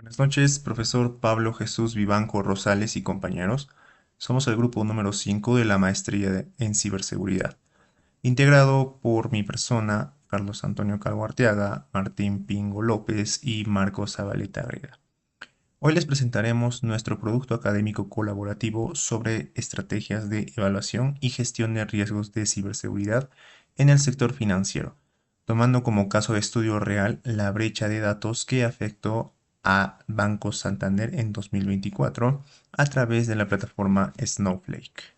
Buenas noches, profesor Pablo Jesús Vivanco Rosales y compañeros. Somos el grupo número 5 de la en ciberseguridad, integrado por mi persona, Carlos Antonio Calvo Arteaga, Martín Pingo López y Marcos Zabaleta Agreda. Hoy les presentaremos nuestro producto académico colaborativo sobre estrategias de evaluación y gestión de riesgos de ciberseguridad en el sector financiero, tomando como caso de estudio real la brecha de datos que afectó a Banco Santander en 2024 a través de la plataforma Snowflake.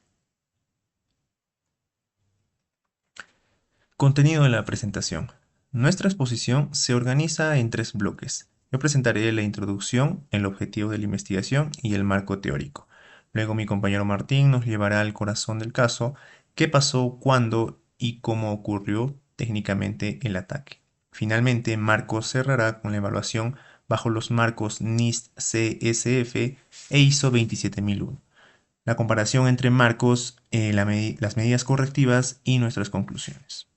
Contenido de la presentación. Nuestra exposición se organiza en tres bloques. Yo presentaré la introducción, el objetivo de la investigación y el marco teórico. Luego mi compañero Martín nos llevará al corazón del caso, qué pasó, cuándo y cómo ocurrió técnicamente el ataque. Finalmente, Marcos cerrará con la evaluación bajo los marcos NIST CSF e ISO 27001. La comparación entre marcos, las medidas correctivas y nuestras conclusiones.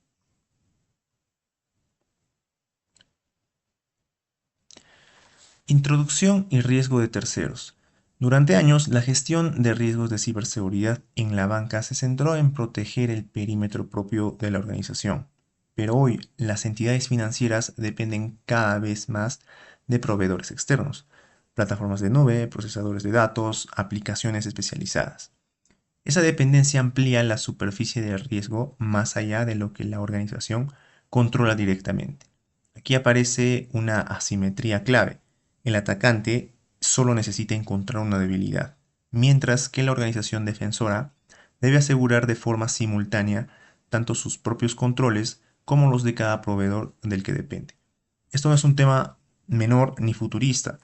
Introducción y riesgo de terceros. Durante años, la gestión de riesgos de ciberseguridad en la banca se centró en proteger el perímetro propio de la organización, pero hoy las entidades financieras dependen cada vez más de proveedores externos, plataformas de nube, procesadores de datos, aplicaciones especializadas. Esa dependencia amplía la superficie de riesgo más allá de lo que la organización controla directamente. Aquí aparece una asimetría clave. El atacante solo necesita encontrar una debilidad, mientras que la organización defensora debe asegurar de forma simultánea tanto sus propios controles como los de cada proveedor del que depende. Esto no es un tema menor ni futurista.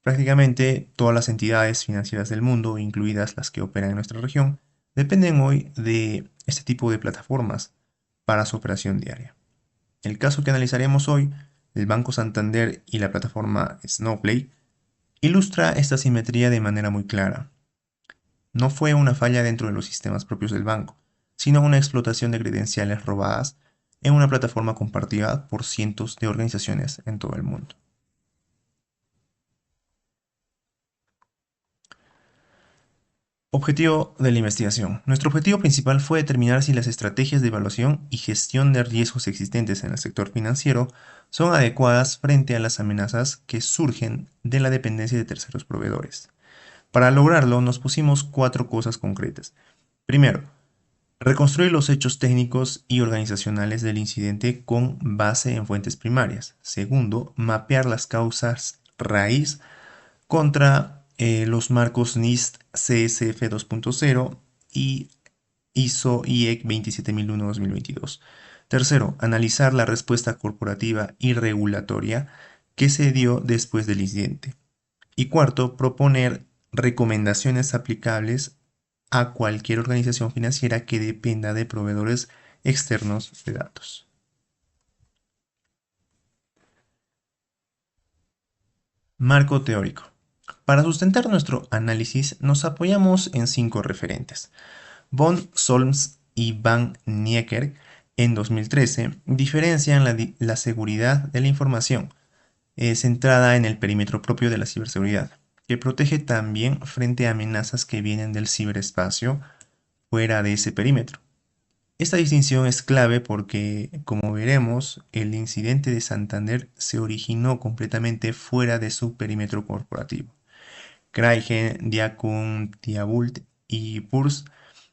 Prácticamente todas las entidades financieras del mundo, incluidas las que operan en nuestra región, dependen hoy de este tipo de plataformas para su operación diaria. El caso que analizaremos hoy, el Banco Santander y la plataforma Snowflake, ilustra esta simetría de manera muy clara. No fue una falla dentro de los sistemas propios del banco, sino una explotación de credenciales robadas en una plataforma compartida por cientos de organizaciones en todo el mundo. Objetivo de la investigación. Nuestro objetivo principal fue determinar si las estrategias de evaluación y gestión de riesgos existentes en el sector financiero son adecuadas frente a las amenazas que surgen de la dependencia de terceros proveedores. Para lograrlo, nos pusimos cuatro cosas concretas. Primero, reconstruir los hechos técnicos y organizacionales del incidente con base en fuentes primarias. Segundo, mapear las causas raíz contra los marcos NIST CSF 2.0 y ISO IEC 27001-2022. Tercero, analizar la respuesta corporativa y regulatoria que se dio después del incidente. Y cuarto, proponer recomendaciones aplicables a cualquier organización financiera que dependa de proveedores externos de datos. Marco teórico. Para sustentar nuestro análisis nos apoyamos en cinco referentes. Von Solms y Van Niekerk en 2013 diferencian la seguridad de la información centrada en el perímetro propio de la ciberseguridad, que protege también frente a amenazas que vienen del ciberespacio fuera de ese perímetro. Esta distinción es clave porque, como veremos, el incidente de Santander se originó completamente fuera de su perímetro corporativo. Kraigen, Diakun, Tiabult y Purs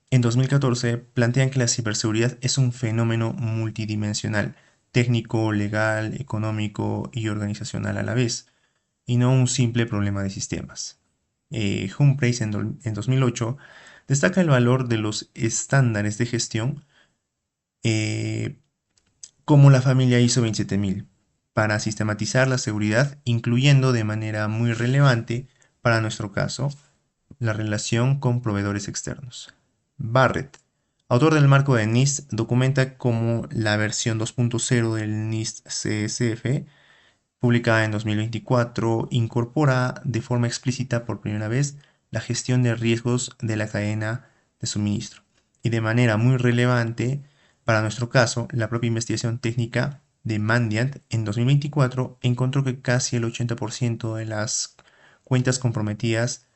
en 2014 plantean que la ciberseguridad es un fenómeno multidimensional, técnico, legal, económico y organizacional a la vez, y no un simple problema de sistemas. Humphreys en 2008 destaca el valor de los estándares de gestión eh, como la familia ISO 27000 para sistematizar la seguridad, incluyendo de manera muy relevante para nuestro caso la relación con proveedores externos. Barrett, autor del marco de NIST, documenta cómo la versión 2.0 del NIST CSF, publicada en 2024, incorpora de forma explícita por primera vez la gestión de riesgos de la cadena de suministro y de manera muy relevante para nuestro caso, la propia investigación técnica de Mandiant en 2024 encontró que casi el 80% de las cuentas comprometidas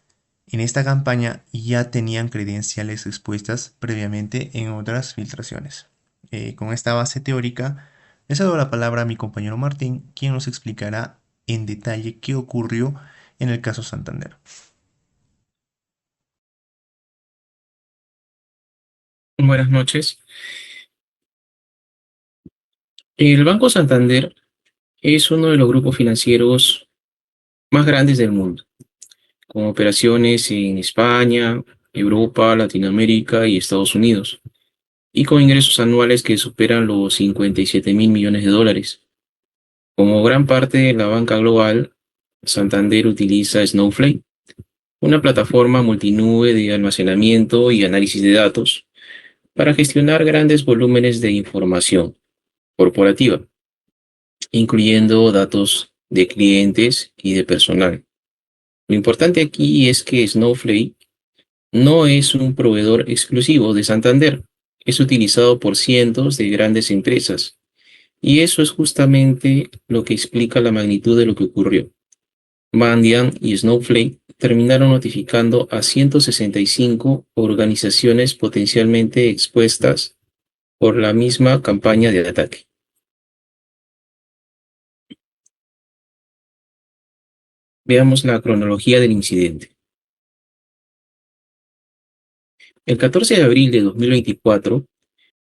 en esta campaña ya tenían credenciales expuestas previamente en otras filtraciones. Con esta base teórica, le cedo la palabra a mi compañero Martín, quien nos explicará en detalle qué ocurrió en el caso Santander. Buenas noches. El Banco Santander es uno de los grupos financieros más grandes del mundo, con operaciones en España, Europa, Latinoamérica y Estados Unidos, y con ingresos anuales que superan los 57.000 millones de dólares. Como gran parte de la banca global, Santander utiliza Snowflake, una plataforma multinube de almacenamiento y análisis de datos para gestionar grandes volúmenes de información corporativa, incluyendo datos de clientes y de personal. Lo importante aquí es que Snowflake no es un proveedor exclusivo de Santander, es utilizado por cientos de grandes empresas, y eso es justamente lo que explica la magnitud de lo que ocurrió. Mandiant y Snowflake terminaron notificando a 165 organizaciones potencialmente expuestas por la misma campaña de ataque. Veamos la cronología del incidente. El 14 de abril de 2024,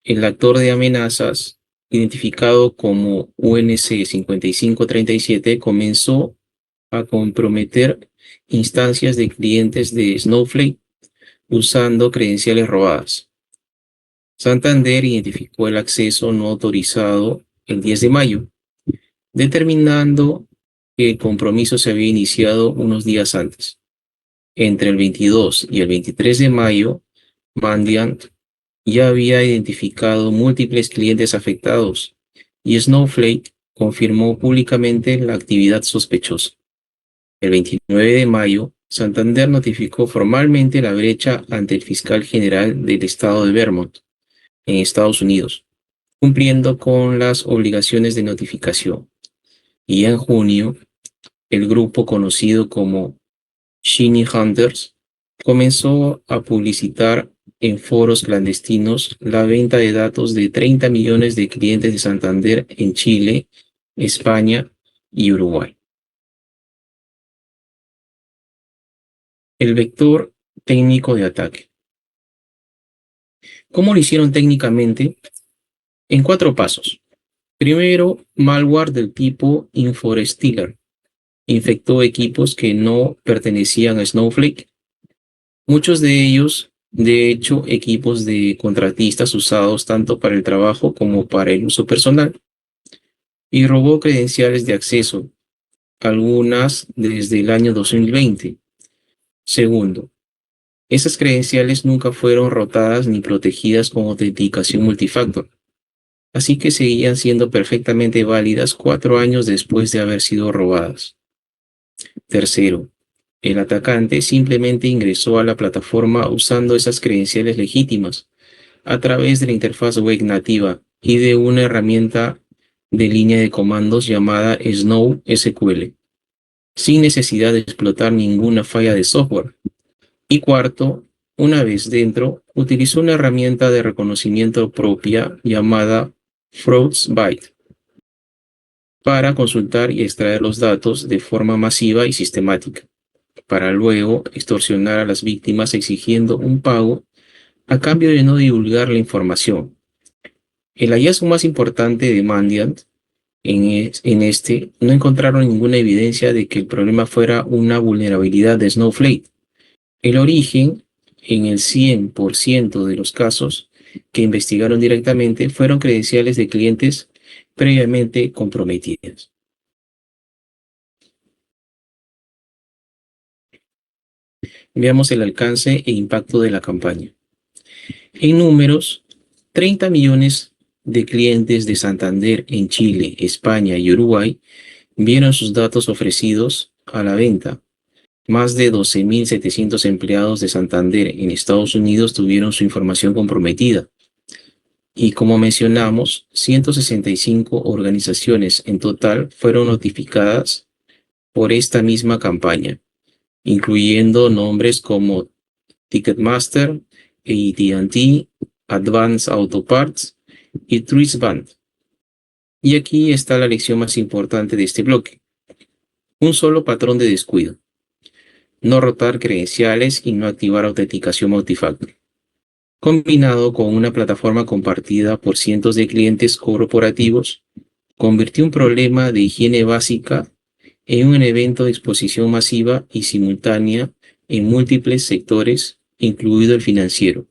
el actor de amenazas, identificado como UNC 5537, comenzó a comprometer instancias de clientes de Snowflake usando credenciales robadas. Santander identificó el acceso no autorizado el 10 de mayo, determinando que el compromiso se había iniciado unos días antes. Entre el 22 y el 23 de mayo, Mandiant ya había identificado múltiples clientes afectados y Snowflake confirmó públicamente la actividad sospechosa. El 29 de mayo, Santander notificó formalmente la brecha ante el fiscal general del estado de Vermont, en Estados Unidos, cumpliendo con las obligaciones de notificación. Y en junio, el grupo conocido como Shiny Hunters comenzó a publicitar en foros clandestinos la venta de datos de 30 millones de clientes de Santander en Chile, España y Uruguay. El vector técnico de ataque. ¿Cómo lo hicieron técnicamente? En 4 pasos. Primero, malware del tipo InfoStealer infectó equipos que no pertenecían a Snowflake. Muchos de ellos, de hecho, equipos de contratistas usados tanto para el trabajo como para el uso personal, y robó credenciales de acceso, algunas desde el año 2020. Segundo, esas credenciales nunca fueron rotadas ni protegidas con autenticación multifactor, así que seguían siendo perfectamente válidas 4 años después de haber sido robadas. Tercero, el atacante simplemente ingresó a la plataforma usando esas credenciales legítimas a través de la interfaz web nativa y de una herramienta de línea de comandos llamada SnowSQL, sin necesidad de explotar ninguna falla de software. Y cuarto, una vez dentro, utilizó una herramienta de reconocimiento propia llamada Frostbite para consultar y extraer los datos de forma masiva y sistemática, para luego extorsionar a las víctimas exigiendo un pago a cambio de no divulgar la información. El hallazgo más importante de Mandiant en este no encontraron ninguna evidencia de que el problema fuera una vulnerabilidad de Snowflake. El origen, en el 100% de los casos que investigaron directamente, fueron credenciales de clientes previamente comprometidas. Veamos el alcance e impacto de la campaña. En números, 30 millones de clientes de Santander en Chile, España y Uruguay vieron sus datos ofrecidos a la venta. Más de 12.700 empleados de Santander en Estados Unidos tuvieron su información comprometida. Y como mencionamos, 165 organizaciones en total fueron notificadas por esta misma campaña, incluyendo nombres como Ticketmaster, AT&T, Advance Auto Parts y Truist Band. Y aquí está la lección más importante de este bloque. Un solo patrón de descuido. No rotar credenciales y no activar autenticación multifactor, combinado con una plataforma compartida por cientos de clientes corporativos, convirtió un problema de higiene básica en un evento de exposición masiva y simultánea en múltiples sectores, incluido el financiero.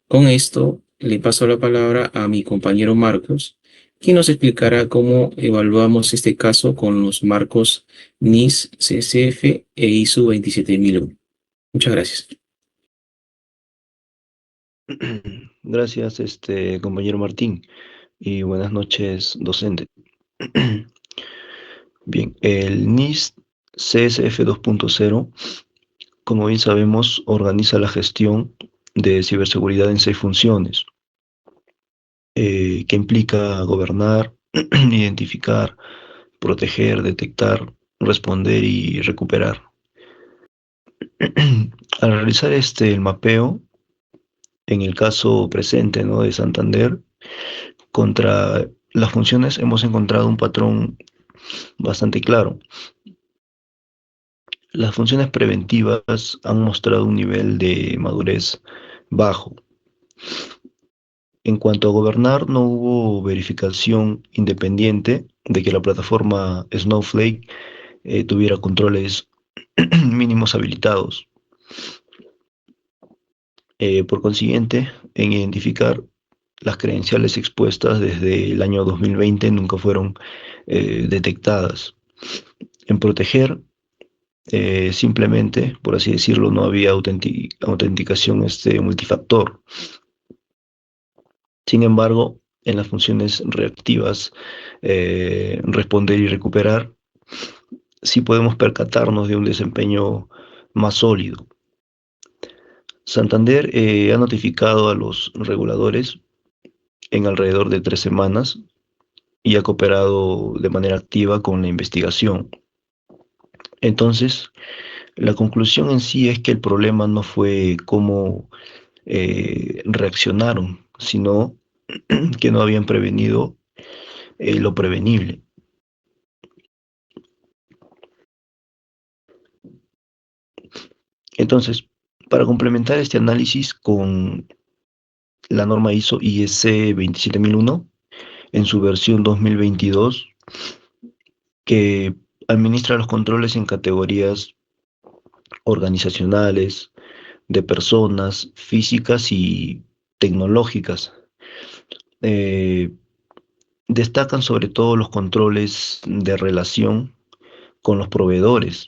Con esto, le paso la palabra a mi compañero Marcos, quien nos explicará cómo evaluamos este caso con los marcos NIS, CSF e ISO 27001. Muchas gracias. Gracias, compañero Martín, y buenas noches, docente. Bien, el NIST CSF 2.0, como bien sabemos, organiza la gestión de ciberseguridad en 6 funciones, que implica gobernar, identificar, proteger, detectar, responder y recuperar. Al realizar el mapeo, en el caso presente, ¿no?, de Santander, contra las funciones hemos encontrado un patrón bastante claro. Las funciones preventivas han mostrado un nivel de madurez bajo. En cuanto a gobernar, no hubo verificación independiente de que la plataforma Snowflake tuviera controles mínimos habilitados. Por consiguiente, en identificar, las credenciales expuestas desde el año 2020 nunca fueron detectadas. En proteger, simplemente, por así decirlo, no había autenticación multifactor. Sin embargo, en las funciones reactivas, responder y recuperar, sí podemos percatarnos de un desempeño más sólido. Santander ha notificado a los reguladores en alrededor de 3 semanas y ha cooperado de manera activa con la investigación. Entonces, la conclusión en sí es que el problema no fue cómo reaccionaron, sino que no habían prevenido lo prevenible. Entonces, para complementar este análisis con la norma ISO IEC 27001 en su versión 2022, que administra los controles en categorías organizacionales, de personas, físicas y tecnológicas. Eh, Destacan sobre todo los controles de relación con los proveedores,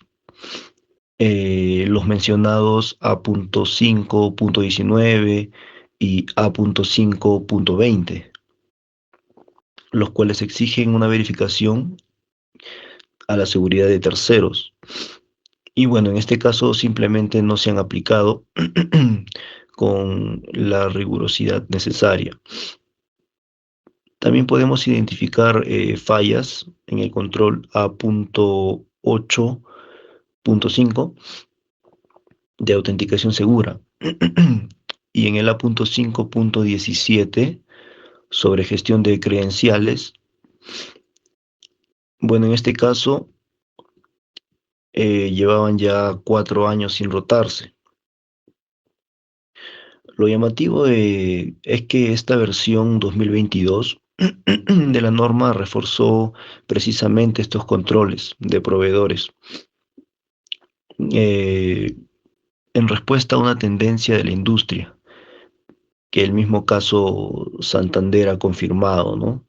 los mencionados A.5.19 y A.5.20, los cuales exigen una verificación a la seguridad de terceros. Y bueno, en este caso simplemente no se han aplicado con la rigurosidad necesaria. También podemos identificar fallas en el control A.8.5 de autenticación segura y en el A.5.17 sobre gestión de credenciales. Bueno, en este caso llevaban ya 4 años sin rotarse. Lo llamativo es que esta versión 2022 de la norma reforzó precisamente estos controles de proveedores, eh, en respuesta a una tendencia de la industria que el mismo caso Santander ha confirmado, ¿no?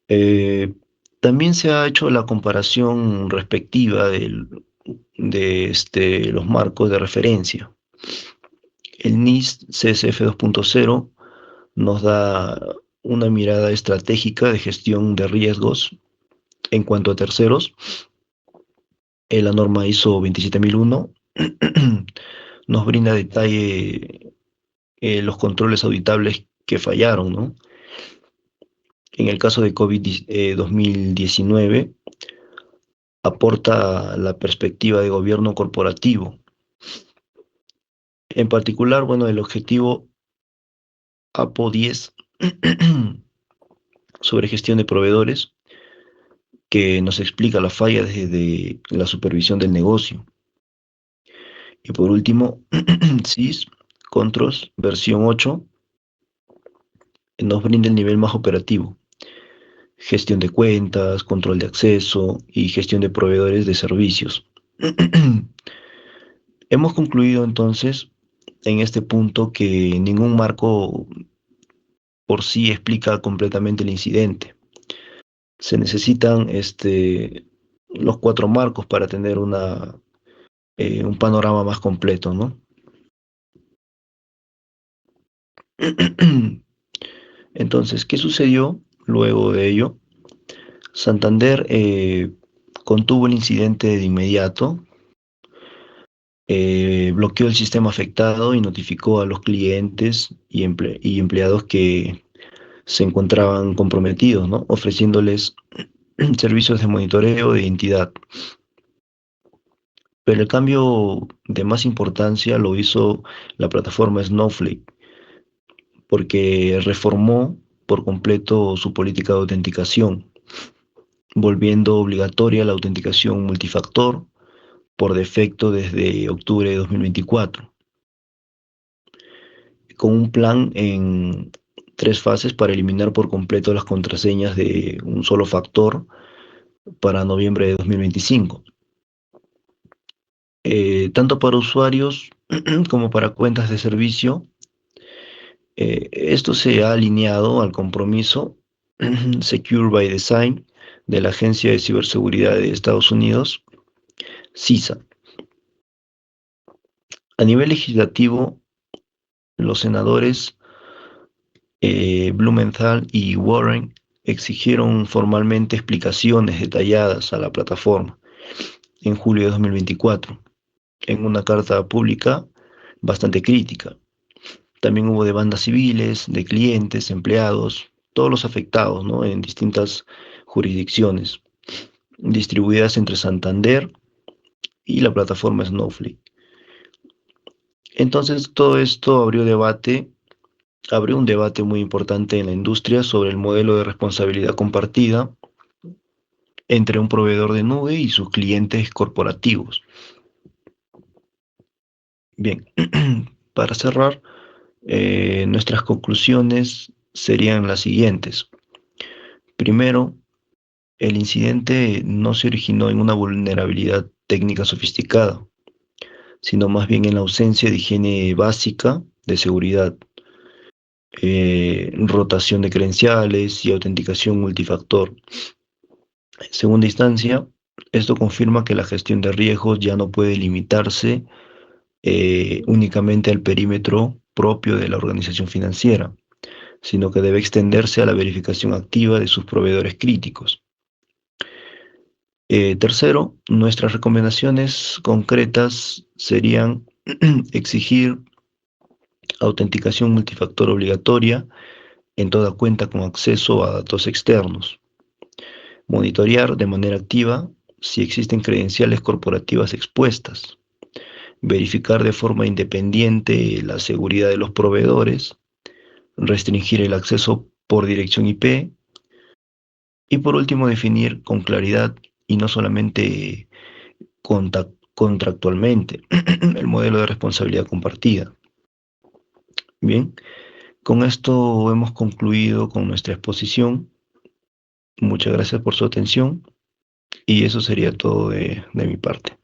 Eh, También se ha hecho la comparación respectiva de los marcos de referencia. El NIST CSF 2.0 nos da una mirada estratégica de gestión de riesgos en cuanto a terceros. La norma ISO 27001 nos brinda detalle los controles auditables que fallaron, ¿no? En el caso de COVID 2019, aporta la perspectiva de gobierno corporativo. En particular, bueno, el objetivo APO 10 sobre gestión de proveedores, que nos explica la falla desde la supervisión del negocio. Y por último, SIS Controls versión 8 nos brinda el nivel más operativo: gestión de cuentas, control de acceso y gestión de proveedores de servicios. Hemos concluido entonces en este punto que ningún marco por sí explica completamente el incidente. Se necesitan los 4 marcos para tener un panorama más completo, ¿no? Entonces, ¿qué sucedió luego de ello? Santander contuvo el incidente de inmediato, bloqueó el sistema afectado y notificó a los clientes y empleados que se encontraban comprometidos, ¿no? Ofreciéndoles servicios de monitoreo de identidad. Pero el cambio de más importancia lo hizo la plataforma Snowflake, porque reformó por completo su política de autenticación, volviendo obligatoria la autenticación multifactor por defecto desde octubre de 2024, con un plan en 3 fases para eliminar por completo las contraseñas de un solo factor para noviembre de 2025. Tanto para usuarios como para cuentas de servicio, esto se ha alineado al compromiso Secure by Design de la Agencia de Ciberseguridad de Estados Unidos, CISA. A nivel legislativo, los senadores Blumenthal y Warren exigieron formalmente explicaciones detalladas a la plataforma en julio de 2024, en una carta pública bastante crítica. También hubo demandas civiles de clientes, empleados, todos los afectados, ¿no? En distintas jurisdicciones, distribuidas entre Santander y la plataforma Snowflake. Entonces, todo esto abrió un debate muy importante en la industria sobre el modelo de responsabilidad compartida entre un proveedor de nube y sus clientes corporativos. Bien, para cerrar, nuestras conclusiones serían las siguientes. Primero, el incidente no se originó en una vulnerabilidad técnica sofisticada, sino más bien en la ausencia de higiene básica de seguridad, rotación de credenciales y autenticación multifactor. En segunda instancia, esto confirma que la gestión de riesgos ya no puede limitarse únicamente al perímetro propio de la organización financiera, sino que debe extenderse a la verificación activa de sus proveedores críticos. Tercero, nuestras recomendaciones concretas serían exigir autenticación multifactor obligatoria en toda cuenta con acceso a datos externos, monitorear de manera activa si existen credenciales corporativas expuestas, verificar de forma independiente la seguridad de los proveedores, restringir el acceso por dirección IP y por último definir con claridad y no solamente contractualmente el modelo de responsabilidad compartida. Bien, con esto hemos concluido con nuestra exposición. Muchas gracias por su atención y eso sería todo de mi parte.